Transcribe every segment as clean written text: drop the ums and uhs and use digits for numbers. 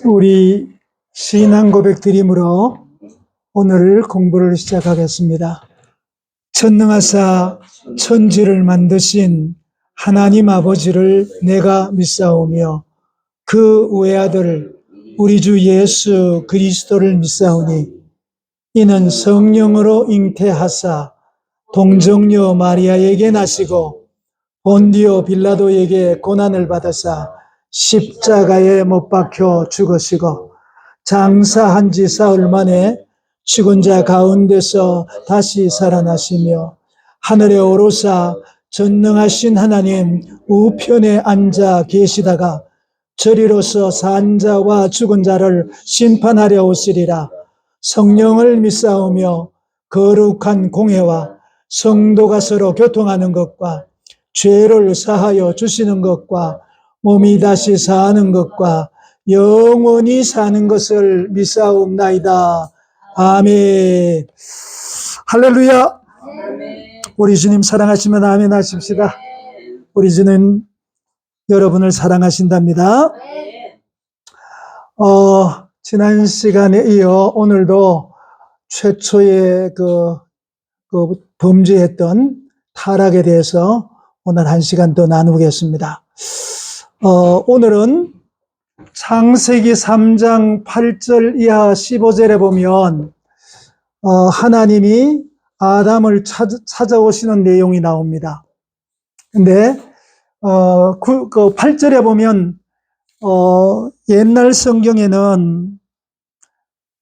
우리 신앙 고백 드림으로 오늘 공부를 시작하겠습니다. 전능하사 천지를 만드신 하나님 아버지를 내가 믿사오며 그 외아들 우리 주 예수 그리스도를 믿사오니 이는 성령으로 잉태하사 동정녀 마리아에게 나시고 본디오 빌라도에게 고난을 받으사 십자가에 못 박혀 죽으시고 장사한 지 사흘 만에 죽은 자 가운데서 다시 살아나시며 하늘에 오르사 전능하신 하나님 우편에 앉아 계시다가 저리로서 산 자와 죽은 자를 심판하려 오시리라. 성령을 믿사오며 거룩한 공회와 성도가 서로 교통하는 것과 죄를 사하여 주시는 것과 몸이 다시 사는 것과 영원히 사는 것을 믿사옵나이다. 아멘. 할렐루야. 우리 주님 사랑하시면 아멘 하십시다. 우리 주는 여러분을 사랑하신답니다. 지난 시간에 이어 오늘도 최초의 그 범죄했던 타락에 대해서 오늘 한 시간 더 나누겠습니다. 오늘은 창세기 3장 8절 이하 15절에 보면 하나님이 아담을 찾아오시는 내용이 나옵니다. 근데 그 8절에 보면 옛날 성경에는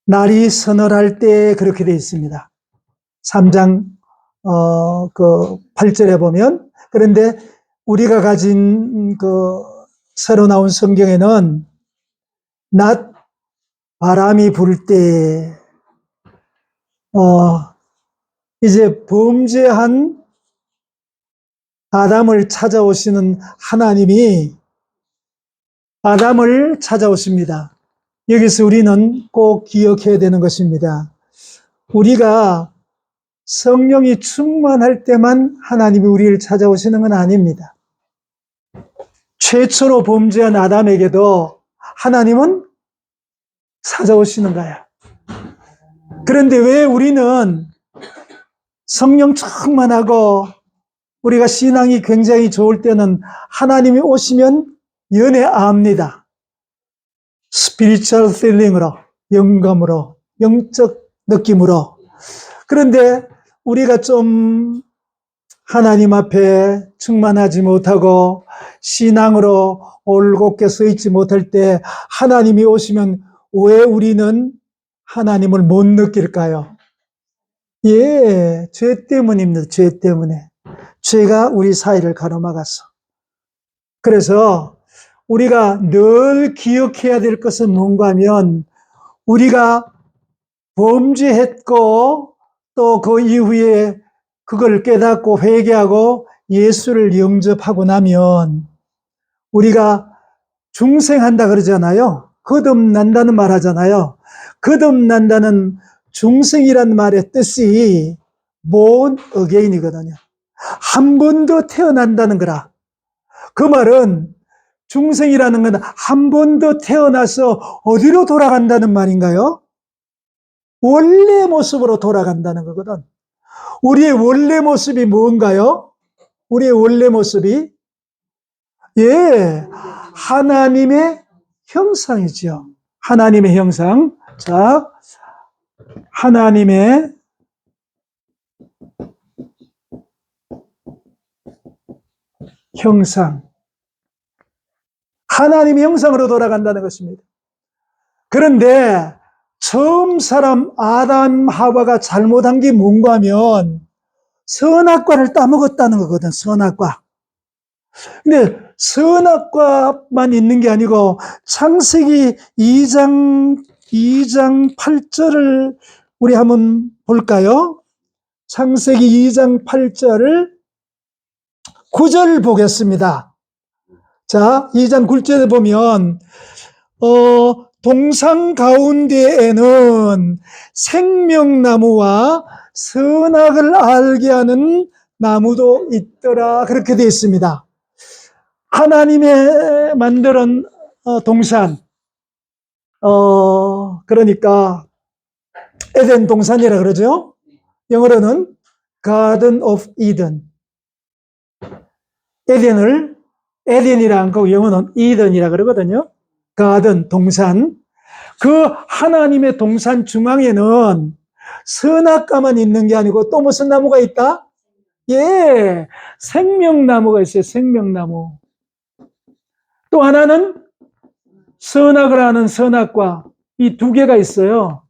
날이 서늘할 때 그렇게 되어 있습니다. 3장 8절에 보면. 그런데 우리가 가진 새로 나온 성경에는 낮 바람이 불 때 이제 범죄한 아담을 찾아오시는 하나님이 아담을 찾아오십니다. 여기서 우리는 꼭 기억해야 되는 것입니다. 우리가 성령이 충만할 때만 하나님이 우리를 찾아오시는 건 아닙니다. 최초로 범죄한 아담에게도 하나님은 찾아오시는 거야. 그런데 왜 우리는 성령 충만하고 우리가 신앙이 굉장히 좋을 때는 하나님이 오시면 연애합니다. 스피리추얼 필링으로, 영감으로, 영적 느낌으로. 그런데 우리가 좀 하나님 앞에 충만하지 못하고 신앙으로 올곧게 서 있지 못할 때 하나님이 오시면 왜 우리는 하나님을 못 느낄까요? 예, 죄 때문입니다. 죄 때문에. 죄가 우리 사이를 가로막았어. 그래서 우리가 늘 기억해야 될 것은 뭔가 하면 우리가 범죄했고 또 그 이후에 그걸 깨닫고 회개하고 예수를 영접하고 나면 우리가 중생한다 그러잖아요. 거듭난다는 말 하잖아요. 거듭난다는 중생이란 말의 뜻이 born again이거든요. 한 번 더 태어난다는 거라. 그 말은 중생이라는 건 한 번 더 태어나서 어디로 돌아간다는 말인가요? 원래 모습으로 돌아간다는 거거든. 우리의 원래 모습이 뭔가요? 우리의 원래 모습이 예, 하나님의 형상이죠. 하나님의 형상. 자, 하나님의 형상. 하나님의 형상으로 돌아간다는 것입니다. 그런데 처음 사람 아담 하와가 잘못한 게 뭔가 하면 선악과를 따먹었다는 거거든. 선악과. 근데 선악과만 있는 게 아니고 창세기 2장 8절을 우리 한번 볼까요? 창세기 2장 8절을 9절 보겠습니다. 자, 2장 9절에 보면 동산 가운데에는 생명나무와 선악을 알게 하는 나무도 있더라. 그렇게 되어 있습니다. 하나님의 만드는 동산, 그러니까 에덴 동산이라 그러죠. 영어로는 Garden of Eden. 에덴이라 하고 영어는 이든이라 그러거든요. 가든, 동산. 그 하나님의 동산 중앙에는 선악과만 있는 게 아니고 또 무슨 나무가 있다? 예, 생명나무가 있어요. 생명나무. 또 하나는 선악을 하는 선악과. 이 두 개가 있어요.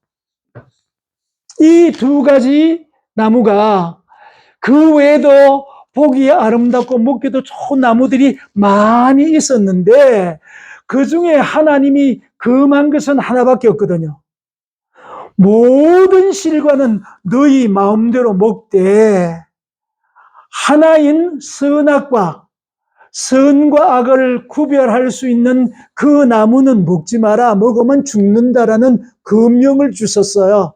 이 두 가지 나무가 그 외에도 보기 아름답고 먹기도 좋은 나무들이 많이 있었는데 그 중에 하나님이 금한 것은 하나밖에 없거든요. 모든 실과는 너희 마음대로 먹되 하나인 선악과 선과 악을 구별할 수 있는 그 나무는 먹지 마라. 먹으면 죽는다라는 금령을 주셨어요.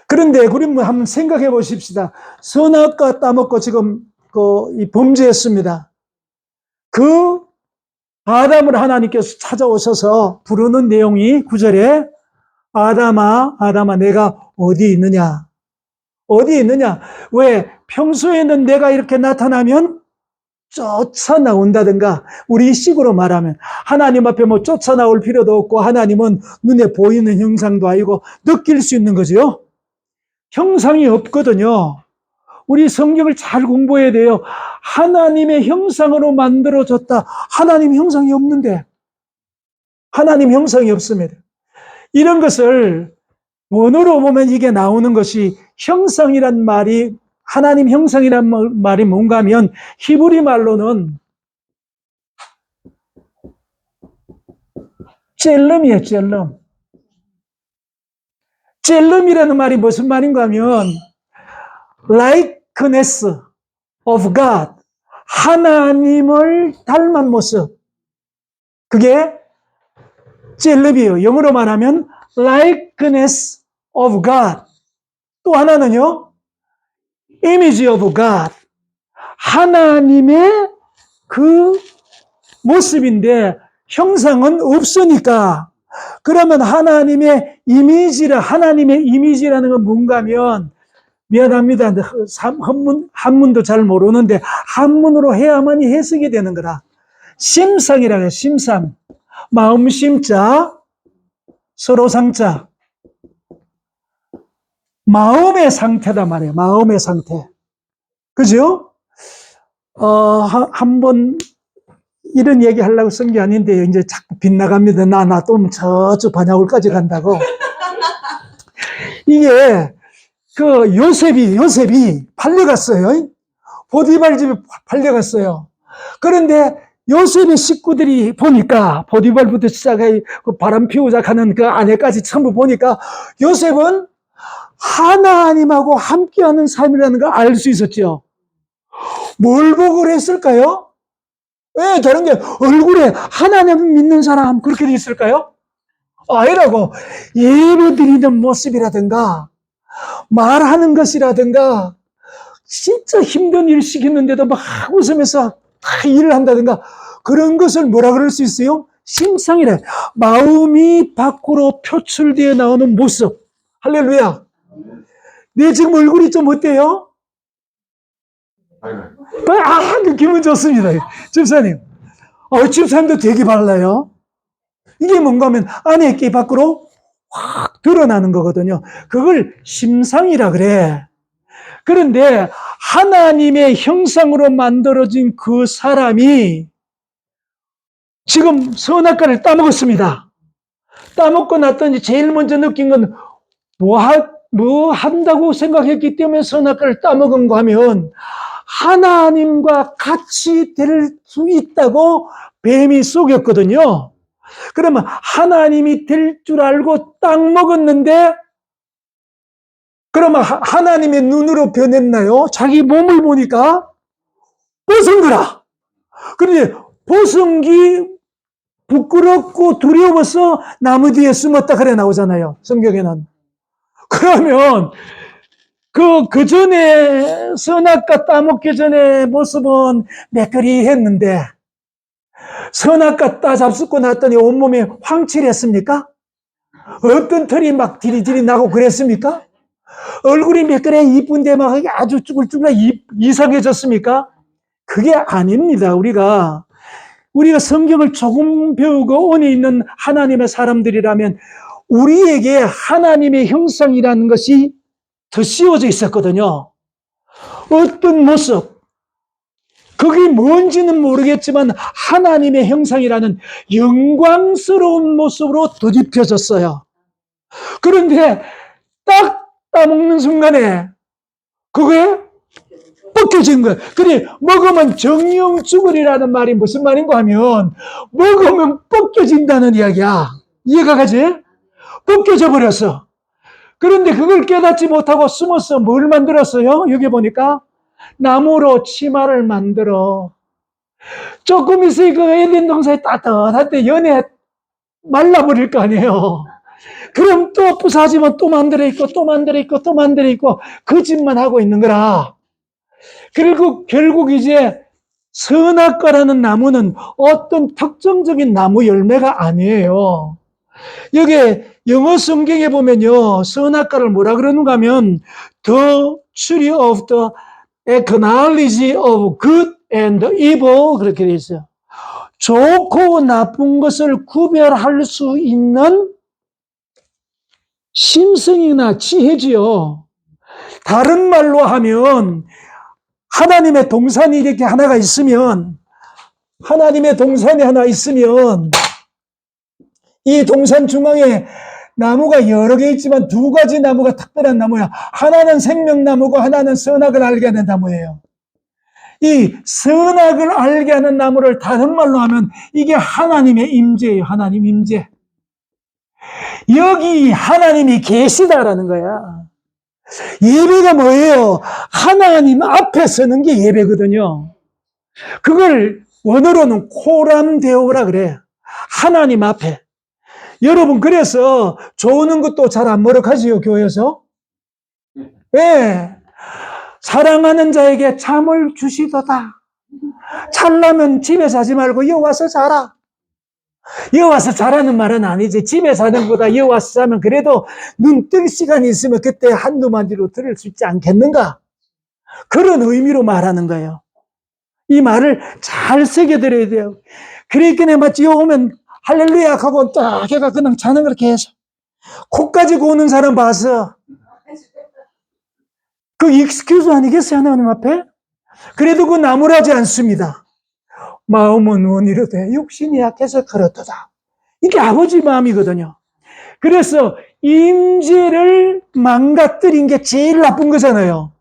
그런데 우리 한번 생각해 보십시다. 선악과 따먹고 지금 범죄했습니다. 그 아담을 하나님께서 찾아오셔서 부르는 내용이 9절에 아담아, 아담아, 내가 어디 있느냐? 어디 있느냐? 왜? 평소에는 내가 이렇게 나타나면 쫓아 나온다든가, 우리 식으로 말하면 하나님 앞에 뭐 쫓아 나올 필요도 없고 하나님은 눈에 보이는 형상도 아니고 느낄 수 있는 거죠. 형상이 없거든요. 우리 성경을 잘 공부해야 돼요. 하나님의 형상으로 만들어졌다. 하나님 형상이 없는데. 하나님 형상이 없습니다. 이런 것을 원어로 보면 이게 나오는 것이 형상이란 말이, 하나님 형상이란 말이 뭔가 하면 히브리 말로는 젤름이에요, 젤름. 젤름이라는 말이 무슨 말인가 하면 likeness of God, 하나님을 닮은 모습. 그게 젤름이에요. 영어로 말하면 likeness of God. 또 하나는요, image of God. 하나님의 그 모습인데 형상은 없으니까, 그러면 하나님의 이미지라는 건 뭔가 하면, 미안합니다. 한문도 잘 모르는데 한문으로 해야만이 해석이 되는 거라. 심상이라고 해요. 심상. 마음 심자, 서로 상자. 마음의 상태다 말이에요. 마음의 상태. 그죠? 한번 이런 얘기 하려고 쓴 게 아닌데 이제 자꾸 빗나갑니다. 나 또 저쪽 반야울까지 간다고. 이게 요셉이 팔려갔어요. 보디발 집에 팔려갔어요. 그런데 요셉의 식구들이 보니까, 보디발부터 시작해 바람 피우자 하는 그 아내까지 전부 보니까 요셉은 하나님하고 함께하는 삶이라는 걸 알 수 있었죠. 뭘 보고 그랬을까요? 왜 다른 게 얼굴에 하나님 믿는 사람 그렇게 돼 있을까요? 아니라고. 예배드리는 모습이라든가 말하는 것이라든가 진짜 힘든 일 시키는데도 막 웃으면서 일을 한다든가 그런 것을 뭐라 그럴 수 있어요? 심상이래. 마음이 밖으로 표출되어 나오는 모습. 할렐루야. 내 지금 얼굴이 좀 어때요? 기분 좋습니다. 집사님. 집사님도 되게 발라요. 이게 뭔가 하면 안에 끼 밖으로 확 드러나는 거거든요. 그걸 심상이라 그래. 그런데 하나님의 형상으로 만들어진 그 사람이 지금 선악과를 따먹었습니다. 따먹고 났더니 제일 먼저 느낀 건 뭐 한다고 생각했기 때문에 선악과를 따먹은 거 하면 하나님과 같이 될 수 있다고 뱀이 속였거든요. 그러면 하나님이 될 줄 알고 딱 먹었는데 그러면 하나님의 눈으로 변했나요? 자기 몸을 보니까 벗은 거라. 그런데 벗은 게 부끄럽고 두려워서 나무 뒤에 숨었다 그래 나오잖아요. 성경에는. 그러면 그 전에 선악과 따먹기 전에 모습은 매끄리했는데 선악과 따잡수고 났더니 온몸에 황칠했습니까? 어떤 털이 막 디리디리 나고 그랬습니까? 얼굴이 매끄래 이쁜데 막 아주 쭈글쭈글 이상해졌습니까? 그게 아닙니다. 우리가 성경을 조금 배우고 온이 있는 하나님의 사람들이라면 우리에게 하나님의 형상이라는 것이 더 씌워져 있었거든요. 어떤 모습, 그게 뭔지는 모르겠지만 하나님의 형상이라는 영광스러운 모습으로 덧입혀졌어요. 그런데 딱 따먹는 순간에 그게 벗겨진 거예요. 그래, 먹으면 정령 죽으리라는 말이 무슨 말인가 하면 먹으면 벗겨진다는 이야기야. 이해가 가지? 벗겨져 버렸어. 그런데 그걸 깨닫지 못하고 숨어서 뭘 만들었어요? 여기 보니까 나무로 치마를 만들어. 조금 있으니 그 에덴 동산에 따뜻할 때 연애 말라버릴 거 아니에요. 그럼 또 부사지면 또 만들어 있고 또 만들어 있고 또 만들어 있고 그 짓만 하고 있는 거라. 그리고 결국 이제 선악과라는 나무는 어떤 특정적인 나무 열매가 아니에요. 여기 영어 성경에 보면요, 선악과를 뭐라 그러는가 하면 the tree of the knowledge of good and evil 그렇게 되어 있어요. 좋고 나쁜 것을 구별할 수 있는 심성이나 지혜지요. 다른 말로 하면 하나님의 동산이 이렇게 하나가 있으면 하나님의 동산이 하나 있으면 이 동산 중앙에 나무가 여러 개 있지만 두 가지 나무가 특별한 나무야. 하나는 생명나무고 하나는 선악을 알게 하는 나무예요. 이 선악을 알게 하는 나무를 다른 말로 하면 이게 하나님의 임재예요. 하나님 임재. 여기 하나님이 계시다라는 거야. 예배가 뭐예요? 하나님 앞에 서는 게 예배거든요. 그걸 원어로는 코람데오라 그래. 하나님 앞에. 여러분, 그래서 좋은 것도 잘 안 먹어가지요, 교회에서. 왜? 사랑하는 자에게 잠을 주시도다. 잘라면 집에서 하지 말고 여와서 자라. 여와서 자라는 말은 아니지. 집에 사는 것보다 여와서 자면 그래도 눈 뜰 시간이 있으면 그때 한두 마디로 들을 수 있지 않겠는가? 그런 의미로 말하는 거예요. 이 말을 잘 새겨들어야 돼요. 그러니까 마치 오면 할렐루야 하고 딱 걔가 그냥 자는 그렇게 해서 코까지 고는 사람 봤어. 그 익스큐즈 아니겠어요, 하나님 앞에? 그래도 그 나무라지 않습니다. 마음은 원이로되 육신이 약해서 그렇도다. 이게 아버지 마음이거든요. 그래서 임재를 망가뜨린 게 제일 나쁜 거잖아요.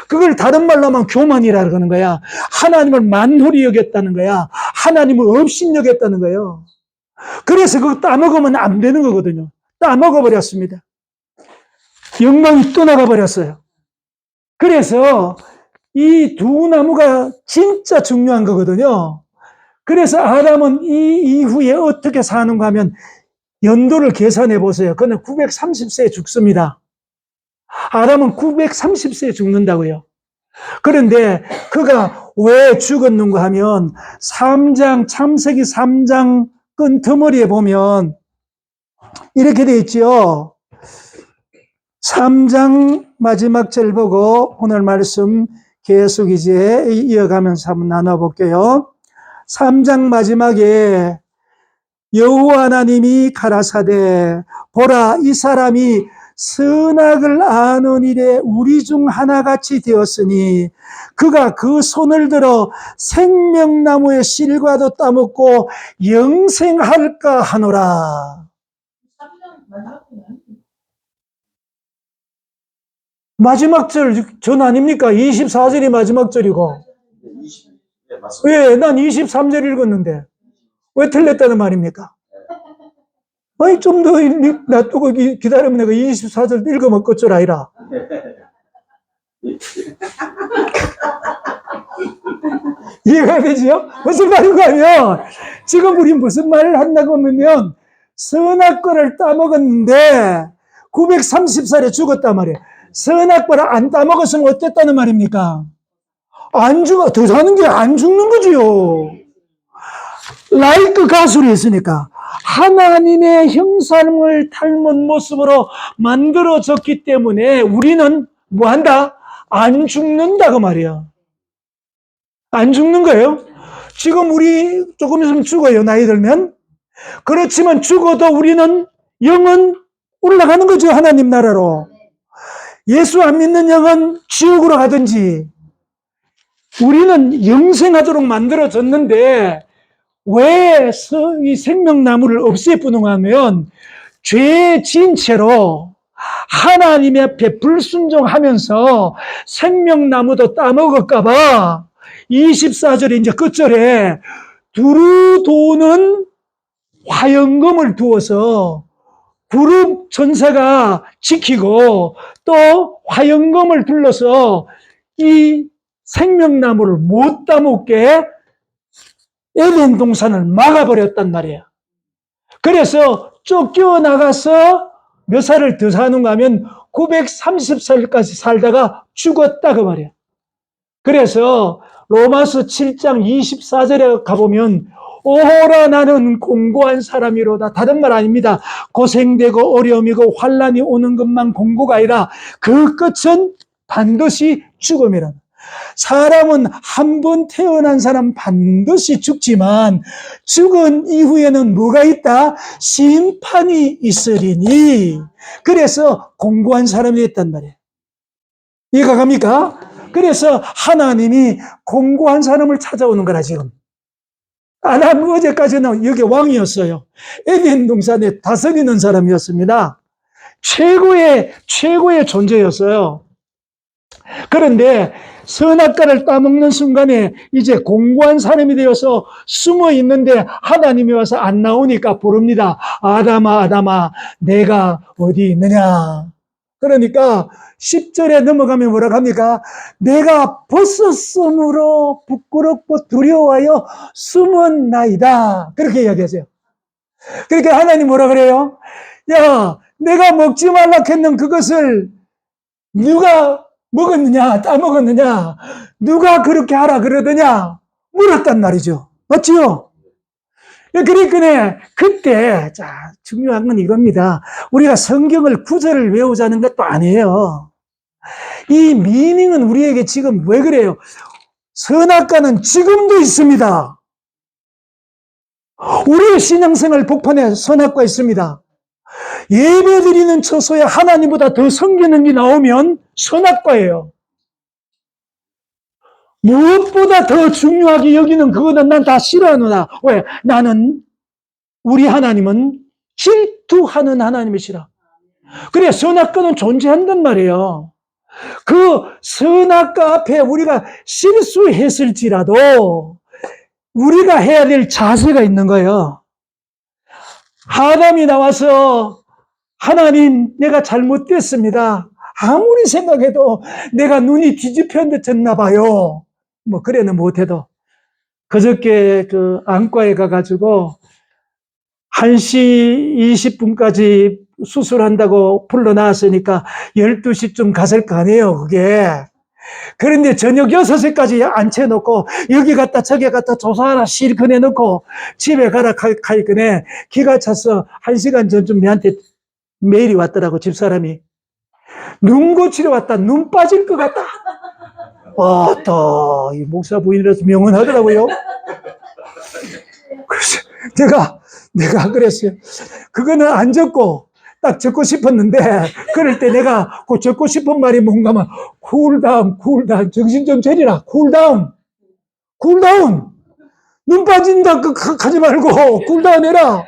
그걸 다른 말로 하면 교만이라 그러는 거야. 하나님을 만홀히 여겼다는 거야. 하나님을 업신여겼다는 거예요. 그래서 그거 따먹으면 안 되는 거거든요. 따먹어버렸습니다. 영광이 떠나가 버렸어요. 그래서 이 두 나무가 진짜 중요한 거거든요. 그래서 아담은 이 이후에 어떻게 사는가 하면 연도를 계산해 보세요. 그는 930세에 죽습니다. 아담은 930세에 죽는다고요. 그런데 그가 왜 죽었는가 하면 3장, 창세기 3장 끈트머리에 보면 이렇게 돼 있죠. 3장 마지막 절 보고 오늘 말씀 계속 이제 이어가면서 한번 나눠볼게요. 3장 마지막에 여호와 하나님이 가라사대 보라 이 사람이 선악을 아는 일에 우리 중 하나같이 되었으니 그가 그 손을 들어 생명나무의 실과도 따먹고 영생할까 하노라. 마지막 전 아닙니까? 24절이 마지막 절이고. 왜? 난 23절 읽었는데. 왜 틀렸다는 말입니까? 아니, 좀 더 놔두고 기다리면 내가 24절 읽으면 끝줄 아니라. 이해가 되지요? 무슨 말인가 하면, 지금 우리 무슨 말을 한다고 하면, 선악과를 따먹었는데, 930살에 죽었단 말이에요. 선악과를 안 따먹었으면 어땠다는 말입니까? 안 죽어, 더 사는 게 안 죽는 거지요. 라이크 가술이 있으니까 하나님의 형상을 닮은 모습으로 만들어졌기 때문에 우리는 뭐 한다? 안 죽는다 그 말이야. 안 죽는 거예요. 지금 우리 조금 있으면 죽어요, 나이 들면. 그렇지만 죽어도 우리는 영은 올라가는 거죠, 하나님 나라로. 예수 안 믿는 영은 지옥으로 가든지. 우리는 영생하도록 만들어졌는데 왜 이 생명나무를 없애뿌는가 하면 죄에 진 채로 하나님 앞에 불순종하면서 생명나무도 따먹을까봐 24절에 이제 끝절에 두루 도는 화영검을 두어서 불읍 전사가 지키고 또 화영검을 둘러서 이 생명나무를 못 따먹게 에덴 동산을 막아버렸단 말이에요. 그래서 쫓겨나가서 몇 살을 더 사는가 하면 930살까지 살다가 죽었다 그 말이에요. 그래서 로마서 7장 24절에 가보면 오호라 나는 공고한 사람이로다. 다른 말 아닙니다. 고생되고 어려움이고 환난이 오는 것만 공고가 아니라 그 끝은 반드시 죽음이라. 사람은 한 번 태어난 사람 반드시 죽지만 죽은 이후에는 뭐가 있다? 심판이 있으리니. 그래서 공고한 사람이 됐단 말이에요. 이해가 갑니까? 그래서 하나님이 공고한 사람을 찾아오는 거라 지금. 아담 어제까지는 여기 왕이었어요. 에덴 동산에 다스리는 사람이었습니다. 최고의 존재였어요. 그런데 선악과를 따먹는 순간에 이제 공고한 사람이 되어서 숨어 있는데 하나님이 와서 안 나오니까 부릅니다. 아담아, 아담아, 내가 어디 있느냐. 그러니까 10절에 넘어가면 뭐라고 합니까? 내가 벗었으므로 부끄럽고 두려워하여 숨었나이다. 그렇게 이야기하세요. 그러니까 하나님 뭐라 그래요? 야, 내가 먹지 말라 했는 그것을 누가 먹었느냐, 따먹었느냐, 누가 그렇게 하라 그러더냐, 물었단 말이죠. 맞지요? 그러니까 그때 자 중요한 건 이겁니다. 우리가 성경을 구절을 외우자는 것도 아니에요. 이 미닝은 우리에게 지금 왜 그래요? 선악과는 지금도 있습니다. 우리의 신앙생활 복판에 선악과 있습니다. 예배드리는 처소에 하나님보다 더 섬기는 게 나오면 선악과예요. 무엇보다 더 중요하게 여기는 그거는 난 다 싫어하노라. 왜? 나는 우리 하나님은 질투하는 하나님이시라. 그래 선악과는 존재한단 말이에요. 그 선악과 앞에 우리가 실수했을지라도 우리가 해야 될 자세가 있는 거예요. 아담이 나와서 하나님 내가 잘못됐습니다. 아무리 생각해도 내가 눈이 뒤집혀졌나 봐요. 뭐 그래는 못해도 그저께 그 안과에 가가지고 1시 20분까지 수술한다고 불러놨으니까 12시쯤 갔을 거 아니에요 그게. 그런데 저녁 6시까지 앉혀놓고 여기 갔다 저기 갔다 조사하라 실컷 해놓고 집에 가라 가이거네 기가 차서 1시간 전쯤 내한테 메일이 왔더라고. 집사람이 눈 고치러 왔다. 눈 빠질 것 같다. 또 이 목사 부인이라서 명언하더라고요. 그래서 내가 그랬어요. 그거는 안 적고 딱 적고 싶었는데 그럴 때 내가 그 적고 싶은 말이 뭔가 하면 쿨다운 정신 좀 차리라. 쿨다운 눈 빠진다 하지 말고 쿨다운 해라.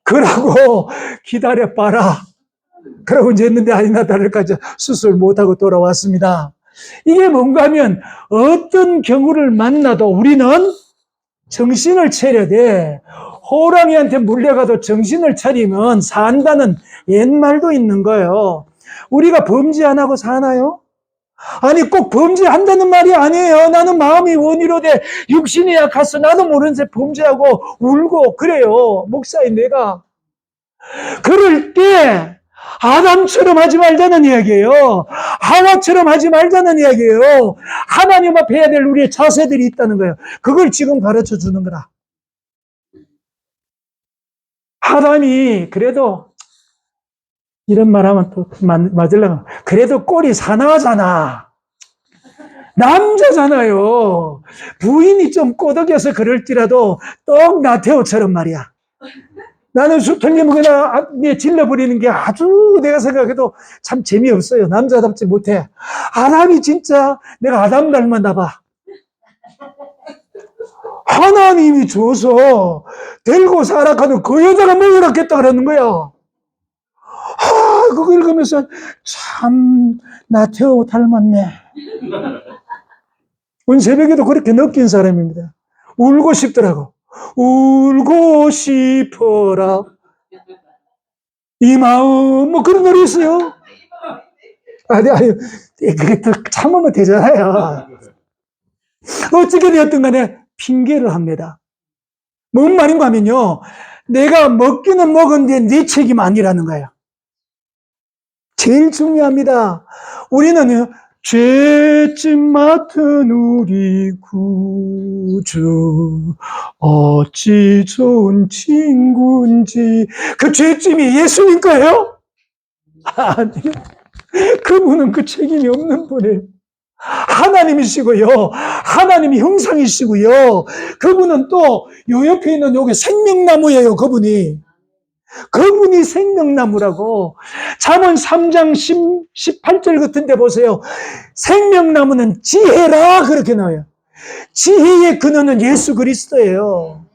그러고 기다려봐라. 그러고 이제 했는데 아니나 다를까 수술 못하고 돌아왔습니다. 이게 뭔가 하면 어떤 경우를 만나도 우리는 정신을 차려야 돼. 호랑이한테 물려가도 정신을 차리면 산다는 옛말도 있는 거예요. 우리가 범죄 안 하고 사나요? 아니 꼭 범죄한다는 말이 아니에요. 나는 마음이 원이로 돼 육신이 약해서 나도 모르는 새 범죄하고 울고 그래요. 목사인 내가. 그럴 때 아담처럼 하지 말자는 이야기예요. 하와처럼 하지 말자는 이야기예요. 하나님 앞에 해야 될 우리의 자세들이 있다는 거예요. 그걸 지금 가르쳐 주는 거라. 아담이 그래도 이런 말 하면 또 맞으려고. 그래도 꼴이 사나하잖아. 남자잖아요. 부인이 좀 꼬덕여서 그럴지라도 똑 나태호처럼 말이야. 나는 수틀림 그냥 질러버리는 게 아주 내가 생각해도 참 재미없어요. 남자답지 못해. 아담이 진짜 내가 아담 닮았나 봐. 하나님이 줘서 데리고 살아가는 그 여자가 먹으라겠다 그러는 거야. 그거 읽으면서 참 나태호 닮았네. 오늘 새벽에도 그렇게 느낀 사람입니다. 울고 싶더라고. 울고 싶어라 이 마음 뭐 그런 노래 있어요. 아니 그게 또 참으면 되잖아요. 어떻게 되었든 간에 핑계를 합니다. 뭔 말인가 하면요, 내가 먹기는 먹은데 네 책임 아니라는 거예요. 제일 중요합니다. 우리는 죄짐 맡은 우리 구주 어찌 좋은 친구인지. 그 죄짐이 예수님 거예요? 아니요. 그분은 그 책임이 없는 분이에요. 하나님이시고요. 하나님이 형상이시고요. 그분은 또 요 옆에 있는 요게 생명나무예요. 그분이 생명나무라고. 잠언 3장 18절 같은 데 보세요. 생명나무는 지혜라 그렇게 나와요. 지혜의 근원은 예수 그리스도예요.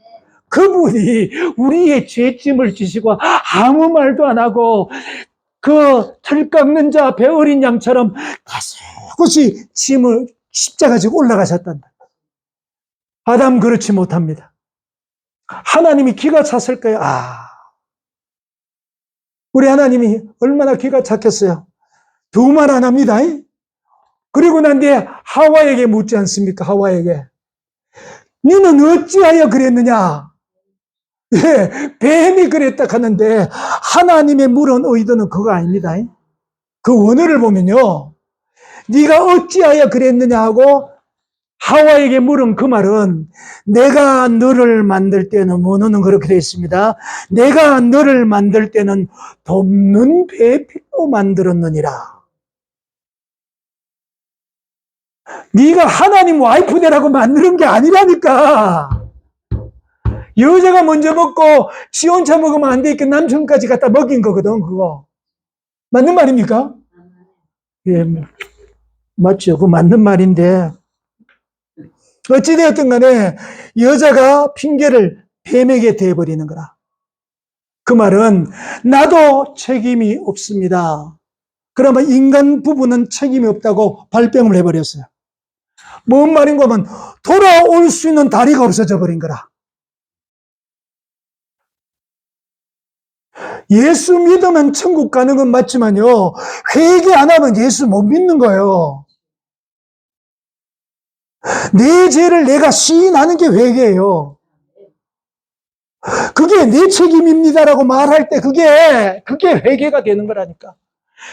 그분이 우리의 죄짐을 지시고 아무 말도 안 하고 그 털 깎는 자 배 어린 양처럼 다소곳이 짐을 십자가 지고 올라가셨단다. 아담 그렇지 못합니다. 하나님이 기가 찼을까요? 우리 하나님이 얼마나 기가 찼겠어요. 두 말 안 합니다. 그리고 난 뒤에 하와에게 묻지 않습니까? 하와에게. 너는 어찌하여 그랬느냐? 예, 뱀이 그랬다 하는데 하나님의 물은 의도는 그거 아닙니다. 그 원어를 보면요. 네가 어찌하여 그랬느냐 하고 하와에게 물은 그 말은 내가 너를 만들 때는 원어는 그렇게 되어 있습니다. 내가 너를 만들 때는 돕는 배필로 만들었느니라. 네가 하나님 와이프 되라고 만드는 게 아니라니까. 여자가 먼저 먹고 지 혼자 먹으면 안 되니까 남편까지 갖다 먹인 거거든. 그거 맞는 말입니까? 예, 맞죠. 그거 맞는 말인데 어찌되었든 간에 여자가 핑계를 뱀에게 대버리는 거라. 그 말은 나도 책임이 없습니다. 그러면 인간 부부는 책임이 없다고 발뺌을 해버렸어요. 뭔 말인가 하면 돌아올 수 있는 다리가 없어져 버린 거라. 예수 믿으면 천국 가는 건 맞지만요, 회개 안 하면 예수 못 믿는 거예요. 내 죄를 내가 시인하는 게 회개예요. 그게 내 책임입니다라고 말할 때 그게 회개가 되는 거라니까.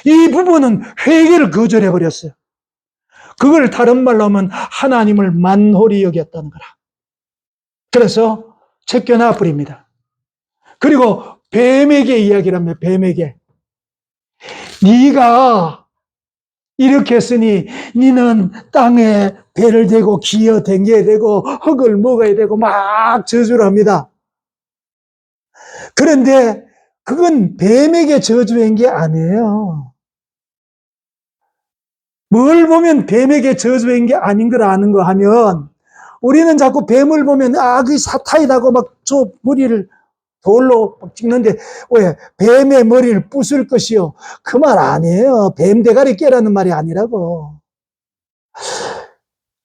이 부분은 회개를 거절해버렸어요. 그걸 다른 말로 하면 하나님을 만홀히 여겼다는 거라. 그래서 제껴놔 버립니다. 그리고 뱀에게 이야기를 합니다. 뱀에게. 네가 이렇게 했으니 너는 땅에 배를 대고 기어 댕겨야 되고 흙을 먹어야 되고 막 저주를 합니다. 그런데 그건 뱀에게 저주한 게 아니에요. 뭘 보면 뱀에게 저주한 게 아닌 걸 아는 거 하면 우리는 자꾸 뱀을 보면 그 사탄이라고 막 저 머리를 돌로 찍는데 왜 뱀의 머리를 부술 것이요? 그 말 아니에요. 뱀 대가리 깨라는 말이 아니라고.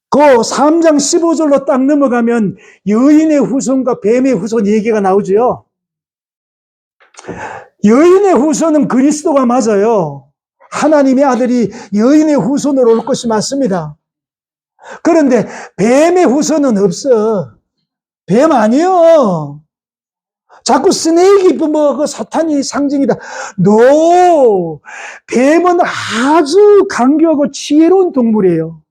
그 3장 15절로 딱 넘어가면 여인의 후손과 뱀의 후손 얘기가 나오죠. 여인의 후손은 그리스도가 맞아요. 하나님의 아들이 여인의 후손으로 올 것이 맞습니다. 그런데 뱀의 후손은 없어. 뱀 아니요. 자꾸 스네이크 그 사탄이 상징이다. 뱀은 아주 강교하고 지혜로운 동물이에요.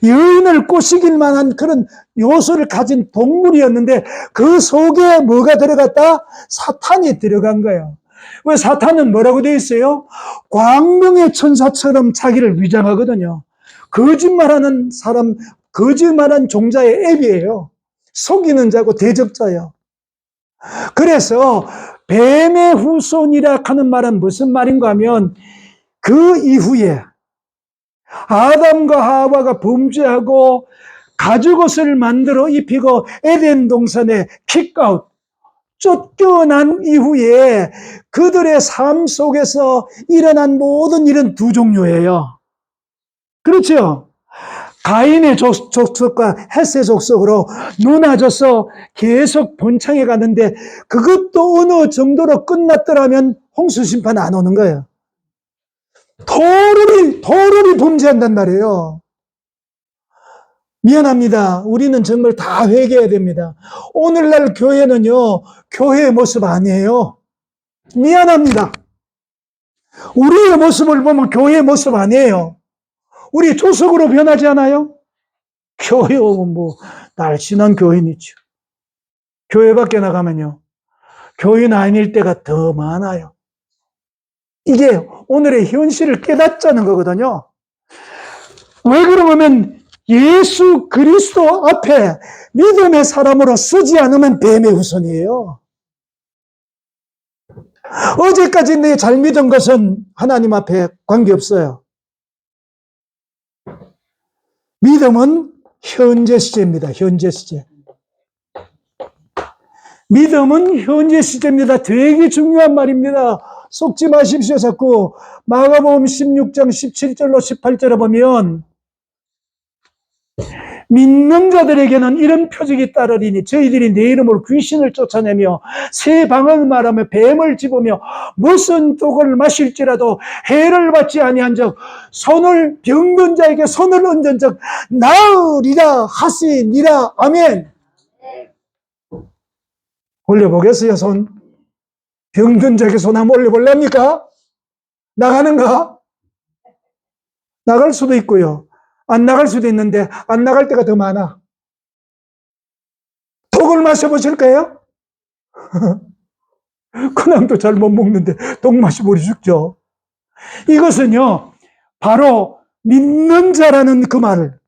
여인을 꼬시길 만한 그런 요소를 가진 동물이었는데 그 속에 뭐가 들어갔다? 사탄이 들어간 거예요. 왜 사탄은 뭐라고 되어 있어요? 광명의 천사처럼 자기를 위장하거든요. 거짓말하는 사람, 거짓말한 종자의 앱이에요. 속이는 자고 대적자예요. 그래서 뱀의 후손이라 하는 말은 무슨 말인가 하면 그 이후에 아담과 하와가 범죄하고 가죽옷을 만들어 입히고 에덴 동산에 킥아웃, 쫓겨난 이후에 그들의 삶 속에서 일어난 모든 일은 두 종류예요. 그렇죠? 가인의 족속과 헷의 족속으로 눈아져서 계속 번창해 가는데 그것도 어느 정도로 끝났더라면 홍수 심판 안 오는 거예요. 도르리 범죄한단 말이에요. 미안합니다. 우리는 정말 다 회개해야 됩니다. 오늘날 교회는요, 교회의 모습 아니에요. 미안합니다. 우리의 모습을 보면 교회의 모습 아니에요. 우리 조석으로 변하지 않아요? 교회 오면 뭐, 날씬한 교인이죠. 교회 밖에 나가면요, 교인 아닐 때가 더 많아요. 이게 오늘의 현실을 깨닫자는 거거든요. 왜 그러냐면 예수 그리스도 앞에 믿음의 사람으로 서지 않으면 뱀의 후손이에요. 어제까지 내 잘 믿은 것은 하나님 앞에 관계없어요. 믿음은 현재 시제입니다. 현재 시제. 믿음은 현재 시제입니다. 되게 중요한 말입니다. 속지 마십시오. 자꾸 마가복음 16장 17절로 18절에 보면 믿는 자들에게는 이런 표적이 따르리니 저희들이 내 이름으로 귀신을 쫓아내며 새 방언을 말하며 뱀을 집으며 무슨 독을 마실지라도 해를 받지 아니한 적 손을 병든 자에게 손을 얹은 적 나으리라 하시니라. 아멘. 올려보겠어요? 손. 병든 자에게 손 한번 올려볼랍니까? 나가는가? 나갈 수도 있고요. 안 나갈 수도 있는데 안 나갈 때가 더 많아. 독을 마셔보실까요? 그냥도 잘 못 먹는데 독 마셔버리 죽죠. 이것은요, 바로 믿는 자라는 그 말을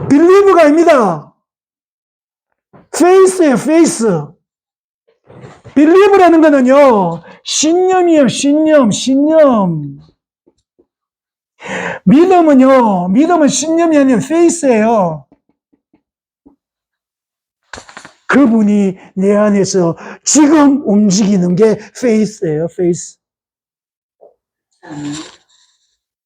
빌리브가 아닙니다. 페이스예요, 페이스. 빌리브라는 거는요, 신념이에요, 신념. 믿음은 신념이 아니라 페이스예요. 그분이 내 안에서 지금 움직이는 게 페이스예요, 페이스.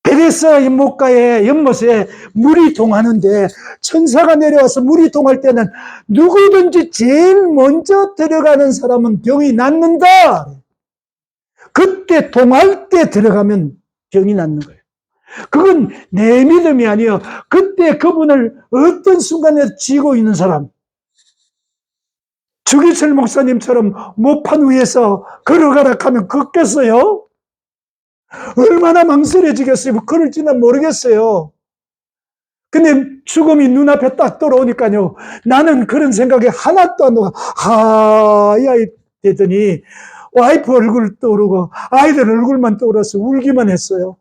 베레스 연못가에 연못에 물이 동하는데 천사가 내려와서 물이 동할 때는 누구든지 제일 먼저 들어가는 사람은 병이 낫는다. 그때 동할 때 들어가면 병이 낫는 거예요. 그건 내 믿음이 아니에요. 그때 그분을 어떤 순간에 쥐고 있는 사람, 주기철 목사님처럼 모판 위에서 걸어가라 하면 걷겠어요? 얼마나 망설여지겠어요? 뭐 그럴지는 모르겠어요. 근데 죽음이 눈앞에 딱 돌아오니까요, 나는 그런 생각이 하나도 안 나고 하야 되더니 와이프 얼굴 떠오르고 아이들 얼굴만 떠오르서 울기만 했어요.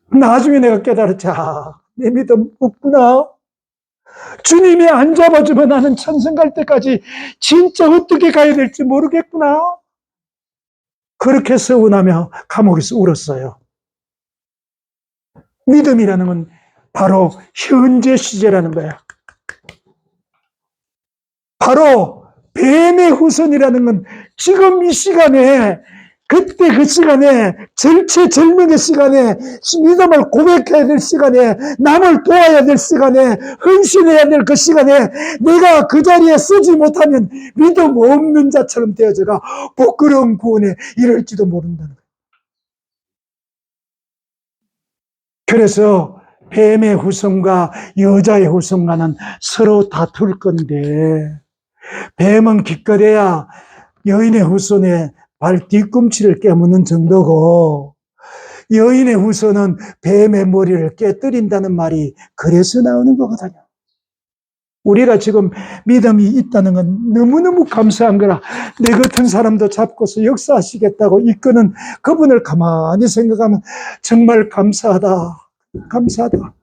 나중에 내가 깨달았지. 내 믿음 없구나. 주님이 안 잡아주면 나는 천성 갈 때까지 진짜 어떻게 가야 될지 모르겠구나. 그렇게 서운하며 감옥에서 울었어요. 믿음이라는 건 바로 현재 시제라는 거야. 바로 뱀의 후손이라는 건 지금 이 시간에, 그때 그 시간에, 절체절명의 시간에, 믿음을 고백해야 될 시간에, 남을 도와야 될 시간에, 헌신해야 될 그 시간에 내가 그 자리에 쓰지 못하면 믿음 없는 자처럼 되어져가 부끄러운 구원에 이를지도 모른다는 거예요. 그래서 뱀의 후손과 여자의 후손과는 서로 다툴 건데, 뱀은 기껏해야 여인의 후손의 발 뒤꿈치를 깨무는 정도고, 여인의 후손은 뱀의 머리를 깨뜨린다는 말이 그래서 나오는 거거든요. 우리가 지금 믿음이 있다는 건 너무너무 감사한 거라. 내 같은 사람도 잡고서 역사하시겠다고 이끄는 그분을 가만히 생각하면 정말 감사하다. 감사하다.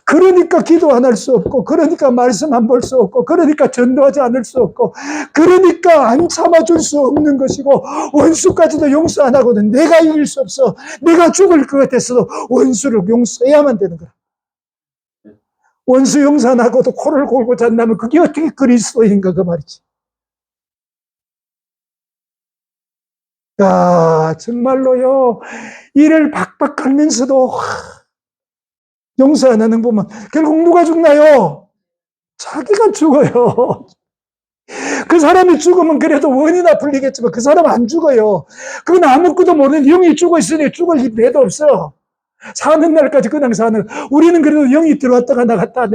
그러니까 기도 안 할 수 없고, 그러니까 말씀 안 볼 수 없고, 그러니까 전도하지 않을 수 없고, 그러니까 안 참아줄 수 없는 것이고, 원수까지도 용서 안 하거든. 내가 이길 수 없어. 내가 죽을 것 같아서도 원수를 용서해야만 되는 거야. 원수 용서 안 하고도 코를 골고 잔다면 그게 어떻게 그리스도인가 그 말이지. 야, 정말로요. 이를 박박 갈면서도 용서 안 하는 보면 결국 누가 죽나요? 자기가 죽어요. 그 사람이 죽으면 그래도 원이나 풀리겠지만 그 사람 안 죽어요. 그건 아무것도 모르는 영이 죽어 있으니 죽을 배도 없어. 사는 날까지 그냥 사는. 우리는 그래도 영이 들어왔다가 나갔다.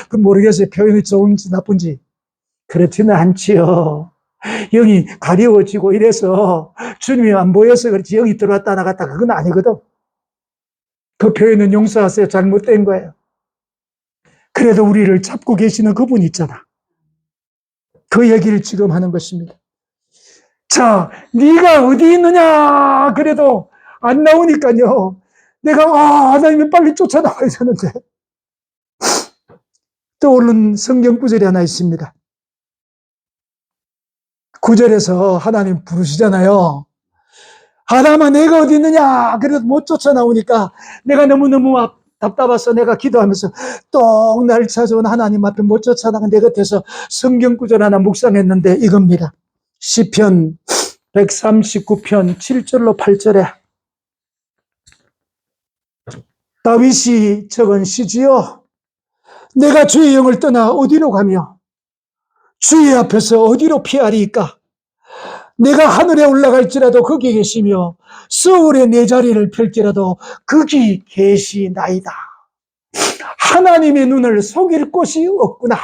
그 모르겠어요. 표현이 좋은지 나쁜지. 그렇지는 않지요. 영이 가려워지고 이래서 주님이 안 보여서 그렇지 영이 들어왔다 나갔다 그건 아니거든. 그 표현은 용서하세요. 잘못된 거예요. 그래도 우리를 잡고 계시는 그분이 있잖아. 그 얘기를 지금 하는 것입니다. 자, 네가 어디 있느냐 그래도 안 나오니까요. 내가 하나님이 빨리 쫓아나와야 되는데. 떠오른 성경 구절이 하나 있습니다. 9절에서 하나님 부르시잖아요. 아담아 내가 어디 있느냐 그래도 못 쫓아나오니까 내가 너무너무 답답해서 내가 기도하면서 또 날 찾아온 하나님 앞에 못 쫓아나가 내 곁에서 성경 구절 하나 묵상했는데 이겁니다. 시편 139편 7절로 8절에 다윗이 적은 시지요. 내가 주의 영을 떠나 어디로 가며 주의 앞에서 어디로 피하리이까? 내가 하늘에 올라갈지라도 거기 계시며 서울에 내 자리를 펼지라도 거기 계시나이다. 하나님의 눈을 속일 곳이 없구나.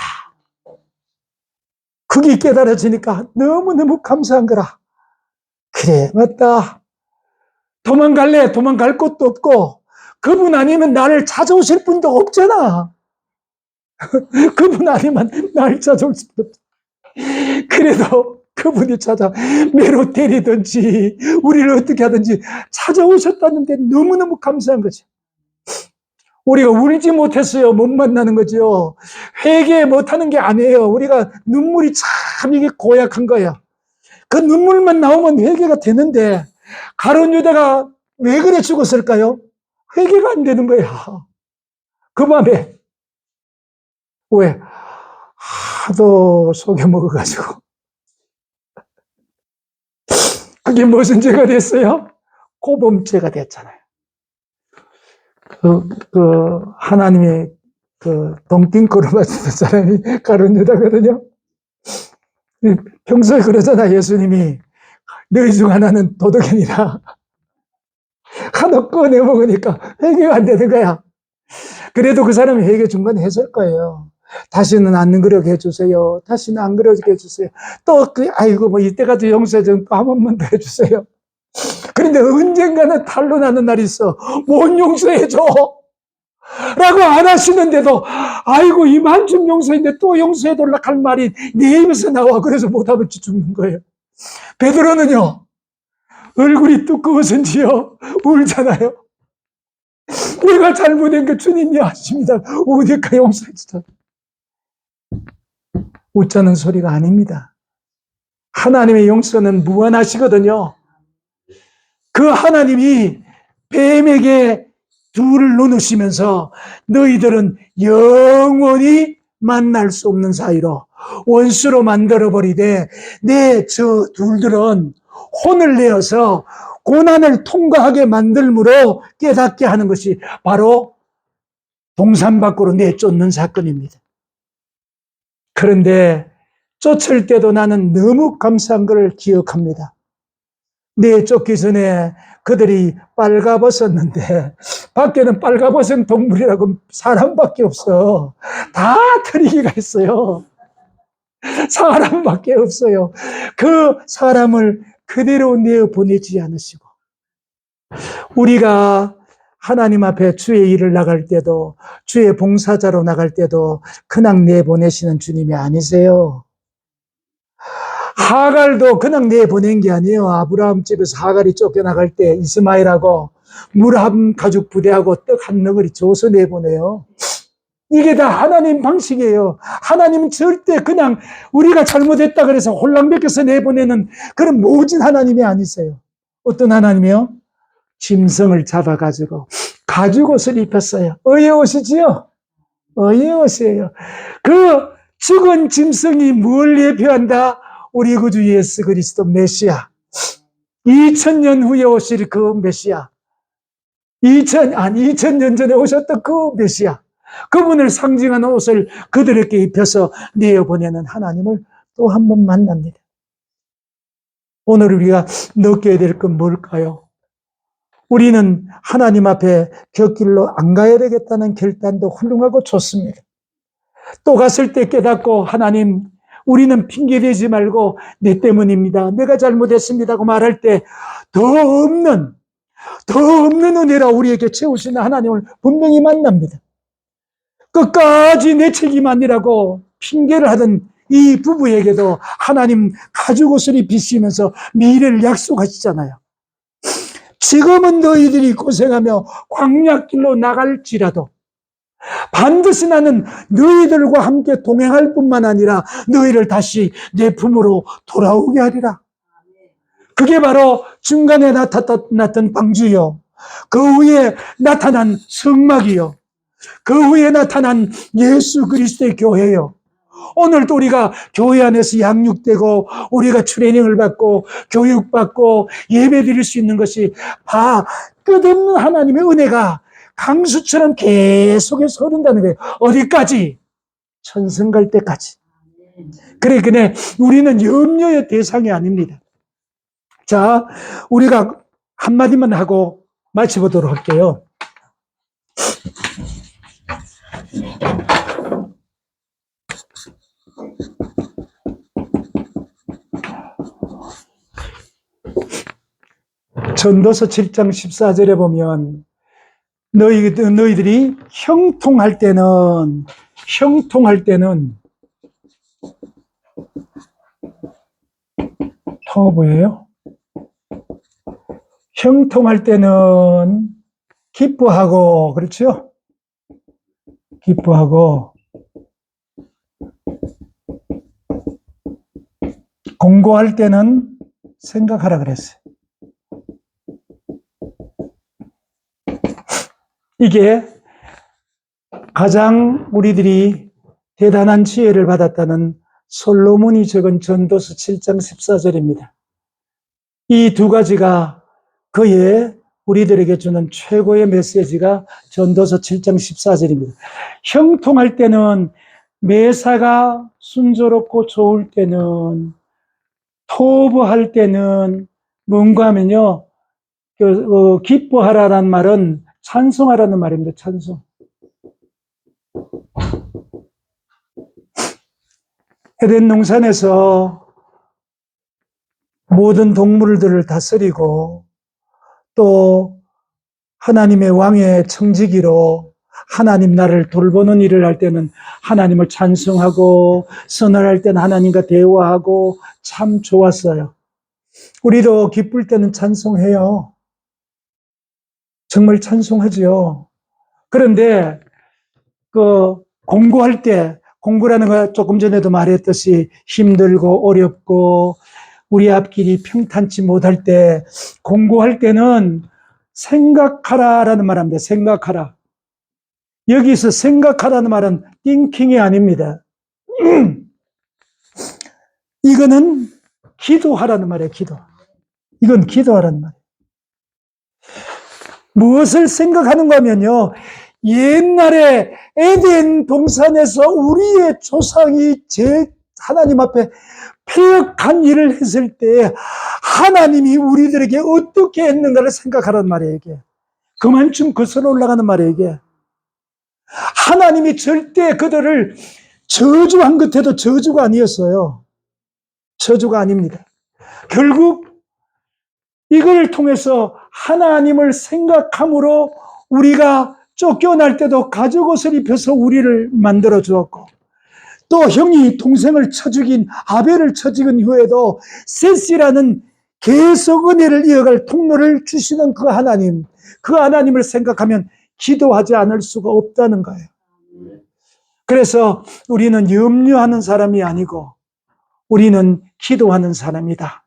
그게 깨달아지니까 너무너무 감사한 거라. 그래 맞다. 도망갈래? 도망갈 곳도 없고 그분 아니면 나를 찾아오실 분도 없잖아. 그분 아니면 나를 찾아올 수도 없어. 그래도 그분이 매로 때리든지 우리를 어떻게 하든지 찾아오셨다는데 너무너무 감사한 거죠. 우리가 울지 못했어요. 못 만나는 거죠. 회개 못하는 게 아니에요. 우리가 눈물이 참 이게 고약한 거예요. 그 눈물만 나오면 회개가 되는데 가룟 유다가 왜 그래 죽었을까요? 회개가 안 되는 거야. 그 밤에 왜? 하도 속여 먹어가지고 그게 무슨 죄가 됐어요? 고범죄가 됐잖아요. 하나님의 동띵코를 맞는 사람이 가룟 유다거든요. 평소에 그러잖아, 예수님이. 너희 중 하나는 도둑이니라. 하나 꺼내 먹으니까 회개가 안 되는 거야. 그래도 그 사람이 회개 중간에 했을 거예요. 다시는 안 그러게 해주세요. 다시는 안 그러게 해주세요. 또, 아이고, 이때까지 용서해 좀 한 번만 더 해주세요. 그런데 언젠가는 탄로 나는 날이 있어. 못 용서해줘. 라고 안 하시는데도, 아이고, 이만큼 용서했는데 또 용서해달라 할 말이 내 입에서 나와. 그래서 못하면 죽는 거예요. 베드로는요, 얼굴이 두꺼워서인지요, 울잖아요. 내가 잘못한 게 주님이 아십니다. 우니까 용서해주자. 웃자는 소리가 아닙니다. 하나님의 용서는 무한하시거든요. 그 하나님이 뱀에게 둘을 놓으시면서 너희들은 영원히 만날 수 없는 사이로 원수로 만들어버리되 내 저 둘들은 혼을 내어서 고난을 통과하게 만들므로 깨닫게 하는 것이 바로 동산 밖으로 내쫓는 사건입니다. 그런데 쫓을 때도 나는 너무 감사한 것을 기억합니다. 내쫓기 전에 그들이 빨가벗었는데 밖에는 빨가벗은 동물이라고 사람밖에 없어. 다 트리기가 있어요. 사람밖에 없어요. 그 사람을 그대로 내어보내지 않으시고 우리가 하나님 앞에 주의 일을 나갈 때도, 주의 봉사자로 나갈 때도 그냥 내보내시는 주님이 아니세요. 하갈도 그냥 내보낸 게 아니에요. 아브라함 집에서 하갈이 쫓겨나갈 때 이스마엘하고 물 한 가죽 부대하고 떡 한 너구리 줘서 내보내요. 이게 다 하나님 방식이에요. 하나님은 절대 그냥 우리가 잘못했다 그래서 홀랑벗겨서 내보내는 그런 모진 하나님이 아니세요. 어떤 하나님이요? 짐승을 잡아가지고 가죽옷을 입혔어요. 의의 옷이지요? 의의 옷이에요. 그 죽은 짐승이 뭘 예표한다? 우리 구주 예수 그리스도 메시아. 2000년 후에 오실 그 메시아. 2000년 전에 오셨던 그 메시아. 그분을 상징하는 옷을 그들에게 입혀서 내어보내는 하나님을 또 한 번 만납니다. 오늘 우리가 느껴야 될 건 뭘까요? 우리는 하나님 앞에 곁길로 안 가야 되겠다는 결단도 훌륭하고 좋습니다. 또 갔을 때 깨닫고 하나님, 우리는 핑계대지 말고 내 때문입니다. 내가 잘못했습니다고 말할 때 더 없는 은혜라 우리에게 채우시는 하나님을 분명히 만납니다. 끝까지 내 책임 아니라고 핑계를 하던 이 부부에게도 하나님 가죽옷을 입히시면서 미래를 약속하시잖아요. 지금은 너희들이 고생하며 광야길로 나갈지라도 반드시 나는 너희들과 함께 동행할 뿐만 아니라 너희를 다시 내 품으로 돌아오게 하리라. 그게 바로 중간에 나타났던 방주요, 그 후에 나타난 성막이요, 그 후에 나타난 예수 그리스도의 교회요. 오늘도 우리가 교회 안에서 양육되고 우리가 트레이닝을 받고 교육받고 예배드릴 수 있는 것이 다 끝없는 하나님의 은혜가 강수처럼 계속해서 흐른다는 거예요. 어디까지? 천성 갈 때까지. 그래, 우리는 염려의 대상이 아닙니다. 자, 우리가 한마디만 하고 마치보도록 할게요. 전도서 7장 14절에 보면 너희들이 형통할 때는 통어 보여요? 형통할 때는 기뻐하고, 그렇죠? 기뻐하고, 공고할 때는 생각하라 그랬어요. 이게 가장 우리들이 대단한 지혜를 받았다는 솔로몬이 적은 전도서 7장 14절입니다. 이 두 가지가 그의 우리들에게 주는 최고의 메시지가 전도서 7장 14절입니다. 형통할 때는, 매사가 순조롭고 좋을 때는, 토부할 때는 뭔가 하면요, 기뻐하라는 말은 찬송하라는 말입니다. 찬송. 에덴 동산에서 모든 동물들을 다스리고 또 하나님의 왕의 청지기로 하나님 나라를 돌보는 일을 할 때는 하나님을 찬송하고, 선언할 때는 하나님과 대화하고 참 좋았어요. 우리도 기쁠 때는 찬송해요. 정말 찬송하지요. 그런데 공부할 때, 공부라는 거 조금 전에도 말했듯이 힘들고 어렵고 우리 앞길이 평탄치 못할 때, 공부할 때는 생각하라라는 말합니다. 생각하라. 여기서 생각하라는 말은 thinking이 아닙니다. 이거는 기도하라는 말이에요. 기도. 이건 기도하라는 말이에요. 무엇을 생각하는가 하면요, 옛날에 에덴 동산에서 우리의 조상이 하나님 앞에 패역한 일을 했을 때 하나님이 우리들에게 어떻게 했는가를 생각하라는 말이에요. 이게 그만큼 거슬러 올라가는 말이에요. 이게 하나님이 절대 그들을 저주한 것 해도 저주가 아니었어요. 저주가 아닙니다. 결국 이걸 통해서 하나님을 생각함으로 우리가 쫓겨날 때도 가죽옷을 입혀서 우리를 만들어 주었고, 또 형이 동생을 쳐 죽인 아벨을 쳐 죽인 후에도 셋이라는 계속 은혜를 이어갈 통로를 주시는 그 하나님을 생각하면 기도하지 않을 수가 없다는 거예요. 그래서 우리는 염려하는 사람이 아니고 우리는 기도하는 사람이다.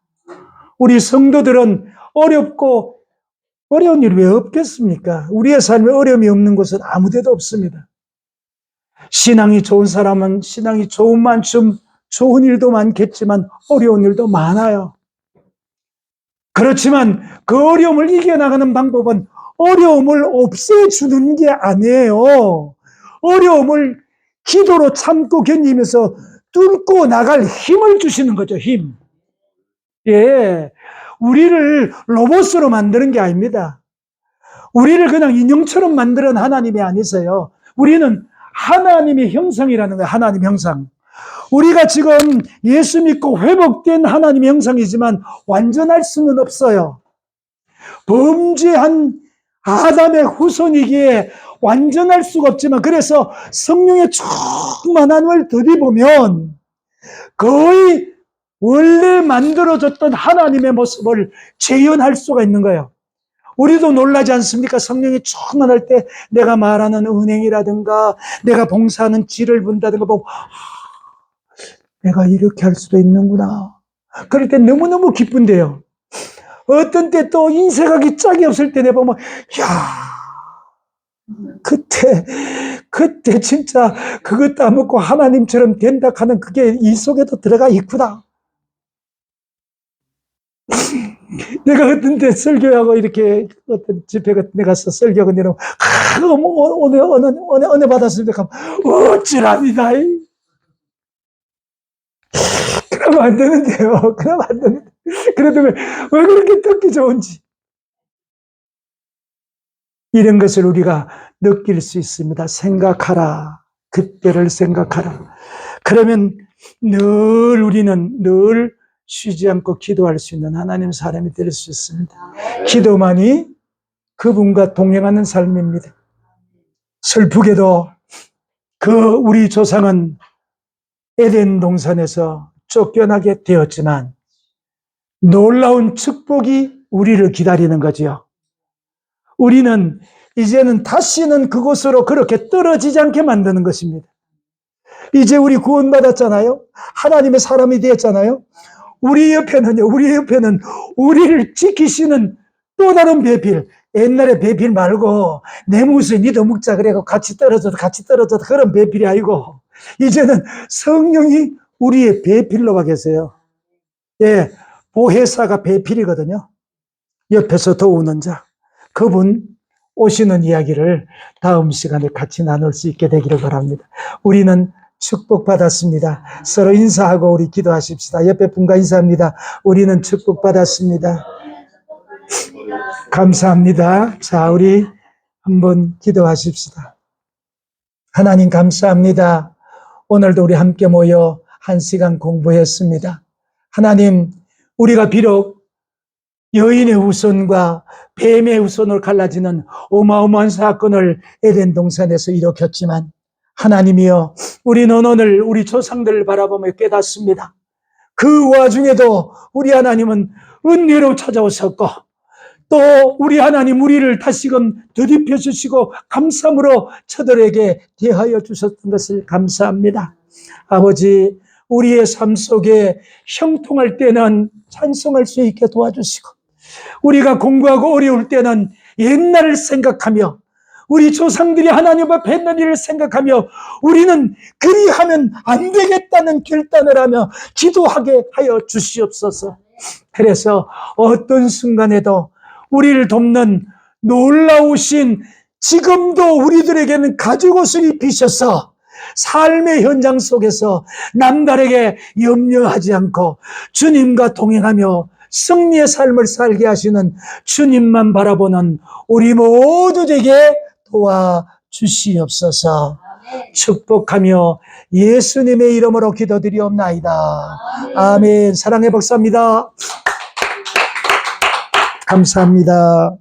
우리 성도들은 어려운 일이 왜 없겠습니까? 우리의 삶에 어려움이 없는 곳은 아무 데도 없습니다. 신앙이 좋은 사람은 신앙이 좋은 만큼 좋은 일도 많겠지만 어려운 일도 많아요. 그렇지만 그 어려움을 이겨나가는 방법은 어려움을 없애주는 게 아니에요. 어려움을 기도로 참고 견디면서 뚫고 나갈 힘을 주시는 거죠, 힘. 예. 우리를 로봇으로 만드는 게 아닙니다. 우리를 그냥 인형처럼 만드는 하나님이 아니세요. 우리는 하나님의 형상이라는 거예요. 하나님 형상. 우리가 지금 예수 믿고 회복된 하나님의 형상이지만 완전할 수는 없어요. 범죄한 아담의 후손이기에 완전할 수가 없지만, 그래서 성령의 충만함을 더디보면 거의 원래 만들어졌던 하나님의 모습을 재현할 수가 있는 거예요. 우리도 놀라지 않습니까? 성령이 충만할 때 내가 말하는 은행이라든가 내가 봉사하는 지를 본다든가 보고 내가 이렇게 할 수도 있는구나. 그럴 때 너무너무 기쁜데요. 어떤 때 또 인색하기 짝이 없을 때 내가 보면 그때 진짜 그것 따먹고 하나님처럼 된다 하는 그게 이 속에도 들어가 있구나. 내가 어떤 때 설교하고 이렇게 어떤 집회 같은 데 가서 설교하고 내려오면 오늘 은혜 받았습니까? 어찌랍니다. 그러면 안 되는데요. 그러면 안 되는데. 그래도 왜 그렇게 듣기 좋은지. 이런 것을 우리가 느낄 수 있습니다. 생각하라. 그때를 생각하라. 그러면 우리는 늘 쉬지 않고 기도할 수 있는 하나님 사람이 될 수 있습니다. 기도만이 그분과 동행하는 삶입니다. 슬프게도 우리 조상은 에덴 동산에서 쫓겨나게 되었지만 놀라운 축복이 우리를 기다리는 거지요. 우리는 이제는 다시는 그곳으로 그렇게 떨어지지 않게 만드는 것입니다. 이제 우리 구원받았잖아요. 하나님의 사람이 되었잖아요. 우리 옆에는 우리를 지키시는 또 다른 배필, 옛날에 배필 말고 내 무슨 니도 묵자 그래고 같이 떨어져도 그런 배필이 아니고 이제는 성령이 우리의 배필로 와 계세요. 예, 보혜사가 배필이거든요. 옆에서 도우는 자. 그분 오시는 이야기를 다음 시간에 같이 나눌 수 있게 되기를 바랍니다. 우리는 축복받았습니다. 서로 인사하고 우리 기도하십시다. 옆에 분과 인사합니다. 우리는 축복받았습니다. 감사합니다. 자, 우리 한번 기도하십시다. 하나님 감사합니다. 오늘도 우리 함께 모여 1시간 공부했습니다. 하나님, 우리가 비록 여인의 후손과 뱀의 후손으로 갈라지는 어마어마한 사건을 에덴 동산에서 일으켰지만 하나님이여, 우리는 오늘 우리 조상들을 바라보며 깨닫습니다. 그 와중에도 우리 하나님은 은혜로 찾아오셨고 또 우리 하나님 우리를 다시금 되짚여 주시고 감사함으로 저들에게 대하여 주셨던 것을 감사합니다. 아버지, 우리의 삶 속에 형통할 때는 찬송할 수 있게 도와주시고 우리가 공부하고 어려울 때는 옛날을 생각하며 우리 조상들이 하나님 앞에 했는 일을 생각하며 우리는 그리하면 안 되겠다는 결단을 하며 기도하게 하여 주시옵소서. 그래서 어떤 순간에도 우리를 돕는 놀라우신, 지금도 우리들에게는 가죽옷을 입히셔서 삶의 현장 속에서 남들에게 염려하지 않고 주님과 동행하며 승리의 삶을 살게 하시는 주님만 바라보는 우리 모두에게 도와주시옵소서. 축복하며 예수님의 이름으로 기도드리옵나이다. 아멘. 사랑의 박사입니다. 감사합니다.